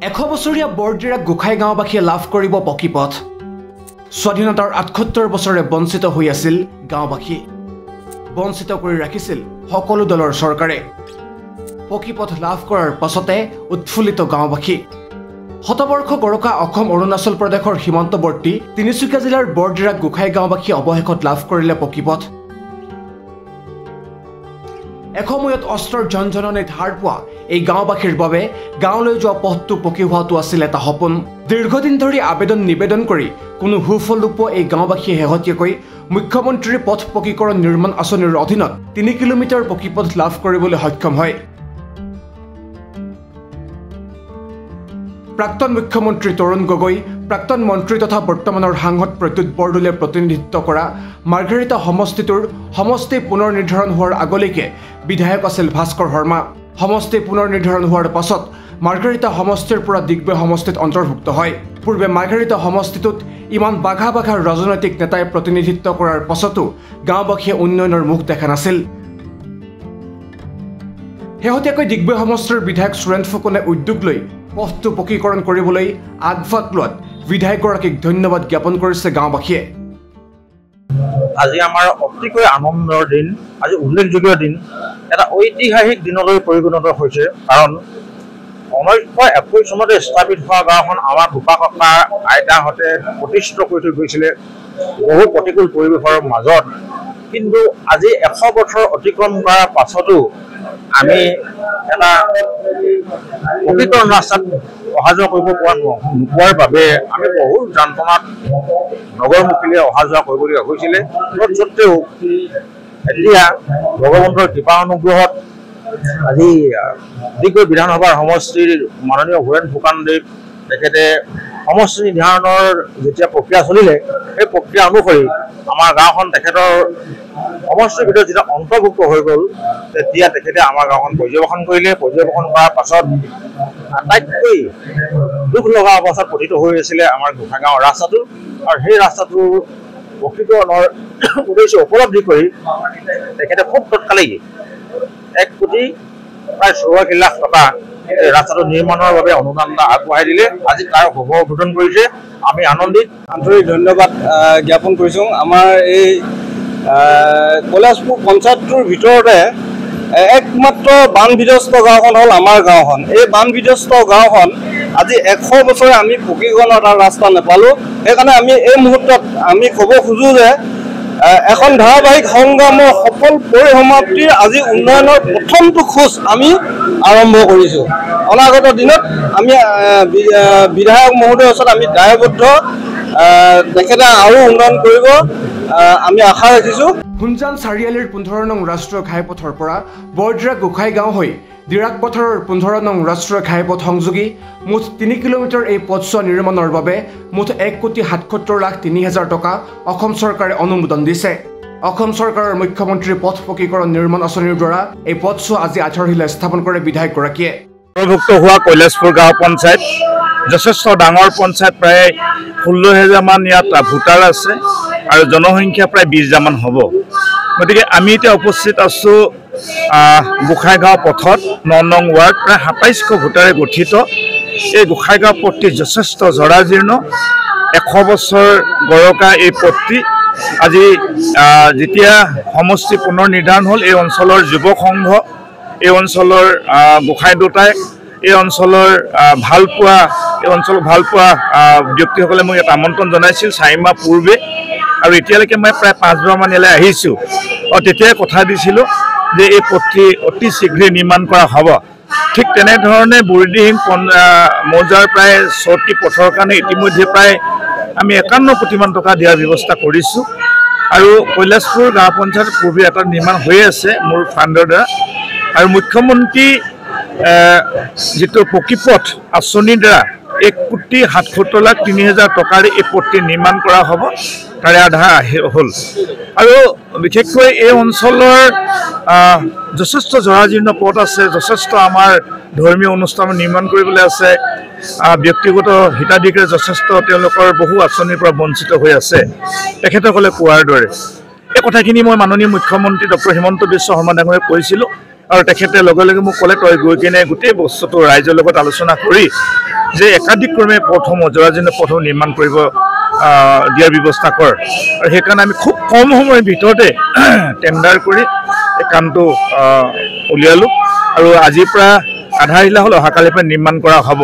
100 বছৰীয়া বৰদিৰাক গোসাই গাঁওবাসীয়ে লাভ কৰিব পকীপথ। স্বাধীনতাৰ ৭৮ বছৰে বঞ্চিত হৈ আছিল গাঁওবাসী। বঞ্চিত কৰি ৰাখিছিল সকলো দলৰ চৰকাৰে। পকীপথ লাভ কৰাৰ পাছতে উৎফুল্লিত গাঁওবাসী। শতবৰ্ষ গৰকা অসম অৰুণাচল প্ৰদেশৰ সীমান্তৱৰ্তী তিনিচুকীয়া জিলাৰ বৰদিৰাক গোসাই গাঁওবাসীয়ে অৱশেষত লাভ কৰিলে পকীপথ। এসময়ত অস্ত্ৰৰ ঝনঝননিত হাৰ পোৱা এই গাঁওবাসীৰ বাবে গাঁৱলৈ যোৱা পথটো পকী হোৱাটো আছিল এটা সপোন। দীৰ্ঘদিন ধৰি আবেদন নিবেদন কৰি কোনো সুফল নোপোৱা এই গাঁওবাসীয়ে শেহতীয়াকৈ মুখ্যমন্ত্ৰীৰ পথ পকীকৰণ নিৰ্মাণ আঁচনিৰ অধীনত ৩ কিলোমিটাৰ পকীপথ লাভ কৰিবলৈ সক্ষম হয়। প্ৰাক্তন মুখ্যমন্ত্ৰী তৰুণ গগৈ, প্ৰাক্তন মন্ত্ৰী তথা বৰ্তমানৰ সাংসদ প্ৰদ্যুৎ বৰদলৈয়ে প্ৰতিনিধিত্ব কৰা মাৰ্ঘেৰিটা সমষ্টিটোৰ সমষ্টি পুনৰ নিৰ্ধাৰণ হোৱাৰ আগলৈকে বিধায়ক আছিল ভাস্কৰ শৰ্মা। সমষ্টি পুনৰ নিৰ্ধাৰণ হোৱাৰ পাছত মাৰ্ঘেৰিটা সমষ্টিৰ পৰা দিগবৈ সমষ্টিত অন্তৰ্ভুক্ত হয়। পূৰ্বে মাৰ্ঘেৰিটা সমষ্টিটোত ইমান বাঘা বাঘা ৰাজনৈতিক নেতাই প্ৰতিনিধিত্ব কৰাৰ পাছতো গাঁওবাসীয়ে উন্নয়নৰ মুখ দেখা নাছিল। শেহতীয়াকৈ দিগবৈ সমষ্টিৰ বিধায়ক সুৰেন্দ্ৰ ফুকনে উদ্যোগ লৈ পথটো পকীকৰণ কৰিবলৈ আগভাগ লোৱাত বিধায়কগৰাকীক ধন্যবাদ জ্ঞাপন কৰিছে গাঁওবাসীয়ে। আজি আমাৰ অতিকৈ আনন্দৰ দিন, আজি উল্লেখযোগ্য দিন, এটা ঐতিহাসিক দিনলৈ পৰিগণিত হৈছে। কাৰণ 1921 চনতে স্থাপিত হোৱা গাঁওখন আমাৰ বোপা ককা আইতাহঁতে প্ৰতিষ্ঠিত কৰি থৈ গৈছিলে বহু প্ৰতিকূল পৰিৱেশৰ মাজত। কিন্তু আজি 100 বছৰ অতিক্ৰম কৰাৰ পাছতো আমি এটা পকীকৰণ ৰাস্তাত অহা যোৱা কৰিব নোপোৱাৰ বাবে আমি বহু যন্ত্ৰণাত নগৰমুখীলৈ অহা যোৱা কৰিবলগীয়া হৈছিলে। তৎসত্বেও এতিয়া ভগৱন্তৰ কৃপা অনুগ্ৰহত আজি দিগবৈ বিধানসভাৰ সমষ্টিৰ মাননীয় সুৰেন্দ্ৰ ফুকনদেৱ তেখেতে সমষ্টি নিৰ্ধাৰণৰ যেতিয়া প্ৰক্ৰিয়া চলিলে, সেই প্ৰক্ৰিয়া অনুসৰি আমাৰ গাঁওখন তেখেতৰ সমষ্টিৰ ভিতৰত যেতিয়া অন্তৰ্ভুক্ত হৈ গ'ল, তেতিয়া তেখেতে আমাৰ গাঁওখন পৰ্যবেক্ষণ কৰিলে। পৰ্যবেক্ষণ কৰাৰ পাছত আটাইতকৈ দুখ লগা অৱস্থাত পতিত হৈ আছিলে আমাৰ গোসাই গাঁৱৰ ৰাস্তাটো। আৰু সেই ৰাস্তাটোৰ পকীকৰণৰ উদ্দেশ্য উপলব্ধি কৰি তেখেতে খুব তৎকালেই 1,84 লাখ টকা ৰাস্তাটো নিৰ্মাণৰ বাবে অনুদান আগবঢ়াই দিলে। আজি তাৰ শুভ উদ্বোধন কৰিছে। আমি আনন্দিত, আন্তৰিক ধন্যবাদ জ্ঞাপন কৰিছোঁ। আমাৰ এই কৈলাশপুৰ পঞ্চায়তটোৰ ভিতৰতে একমাত্ৰ বান বিধ্বস্ত গাঁওখন হ'ল আমাৰ গাঁওখন। এই বান বিধ্বস্ত গাঁওখন আজি 100 বছৰে আমি পকীকৰণৰ এটা ৰাস্তা নাপালোঁ। সেইকাৰণে আমি এই মুহূৰ্তত আমি ক'ব খোজোঁ যে এখন ধাৰাবাহিক সংগ্ৰামৰ সফল পৰিসমাপ্তিৰ আজি উন্নয়নৰ প্ৰথমটো খোজ আমি আৰম্ভ কৰিছোঁ। অনাগত দিনত আমি বিধায়ক মহোদয়ৰ ওচৰত আমি দায়বদ্ধ, তেখেতে আৰু উন্নয়ন কৰিব আমি আশা ৰাখিছোঁ। হুঞ্জান চাৰিআলিৰ 15 নং ৰাষ্ট্ৰীয় ঘাইপথৰ পৰা বৰদিৰাক গোসাই গাঁও হৈ দিৰাক পথাৰৰ 15 নং ৰাষ্ট্ৰীয় ঘাইপথ সংযোগী মুঠ 3 কিলোমিটাৰ এই পথছোৱা নিৰ্মাণৰ বাবে মুঠ 1,77,03,000 টকা অসম চৰকাৰে অনুমোদন দিছে। অসম চৰকাৰৰ মুখ্যমন্ত্ৰীৰ পথ পকীকৰণ নিৰ্মাণ আঁচনিৰ দ্বাৰা এই পথছোৱা আজি আধাৰশিলা স্থাপন কৰে বিধায়কগৰাকীয়ে। অন্তৰ্ভুক্ত হোৱা কৈলাশপুৰ গাঁও পঞ্চায়ত যথেষ্ট ডাঙৰ পঞ্চায়ত, প্ৰায় 16,000 মান ইয়াত ভোটাৰ আছে আৰু জনসংখ্যা প্ৰায় 20,000 মান হ'ব। গতিকে আমি এতিয়া উপস্থিত আছোঁ গোসাইগাঁও পথত 9 নং ৱাৰ্ড, প্ৰায় 2700 ভোটাৰে গঠিত এই গোসাইগাঁও পথটি যথেষ্ট জৰাজীৰ্ণ। 100 বছৰ গৰকা এই পথটি আজি যেতিয়া সমষ্টি পুনৰ নিৰ্ধাৰণ হ'ল, এই অঞ্চলৰ যুৱক সংঘ, এই অঞ্চলৰ গোসাই দুটাই, এই অঞ্চলৰ ভালপোৱা ব্যক্তিসকলে মোক এটা আমন্ত্ৰণ জনাইছিল 4 মাহ পূৰ্বে। আৰু এতিয়ালৈকে মই প্ৰায় 5 বাৰমান ইয়ালৈ আহিছোঁ। আৰু তেতিয়াই কথা দিছিলোঁ যে এই পথটি অতি শীঘ্ৰে নিৰ্মাণ কৰা হ'ব। ঠিক তেনেধৰণে বুঢ়ীদিহিং মৌজাৰ প্ৰায় 6টি পথৰ কাৰণে ইতিমধ্যে প্ৰায় আমি 51 কোটিমান টকা দিয়াৰ ব্যৱস্থা কৰিছোঁ। আৰু কৈলাশপুৰ গাঁও পঞ্চায়ত পূৰ্বে এটা নিৰ্মাণ হৈ আছে মোৰ ফাণ্ডৰ দ্বাৰা। আৰু মুখ্যমন্ত্ৰী যিটো পকীপথ আঁচনিৰ দ্বাৰা 1,77,03,000 টকাৰে এই পথটি নিৰ্মাণ কৰা হ'ব, তাৰে আধা হ'ল। আৰু বিশেষকৈ এই অঞ্চলৰ যথেষ্ট জৰাজীৰ্ণ পথ আছে, যথেষ্ট আমাৰ ধৰ্মীয় অনুষ্ঠান নিৰ্মাণ কৰিবলৈ আছে। ব্যক্তিগত হিতাধিকাৰী যথেষ্ট তেওঁলোকৰ বহু আঁচনিৰ পৰা বঞ্চিত হৈ আছে তেখেতসকলে কোৱাৰ দৰে। এই কথাখিনি মই মাননীয় মুখ্যমন্ত্ৰী ডক্টৰ হিমন্ত বিশ্ব শৰ্মা ডাঙৰীয়াক কৈছিলোঁ। আৰু তেখেতে লগে লগে মোক ক'লে তই গৈ কিনে গোটেই বস্তুটো ৰাইজৰ লগত আলোচনা কৰি যে একাধিক্ৰমে জৰাজীৰ্ণ পথ নিৰ্মাণ কৰিব দিয়াৰ ব্যৱস্থা কৰ আৰু সেইকাৰণে আমি খুব কম সময়ৰ ভিতৰতে টেণ্ডাৰ কৰি এই কামটো উলিয়ালোঁ আৰু আজিৰ পৰা আধা আহিলা হ'ল অহাকালিৰ পৰা নিৰ্মাণ কৰা হ'ব।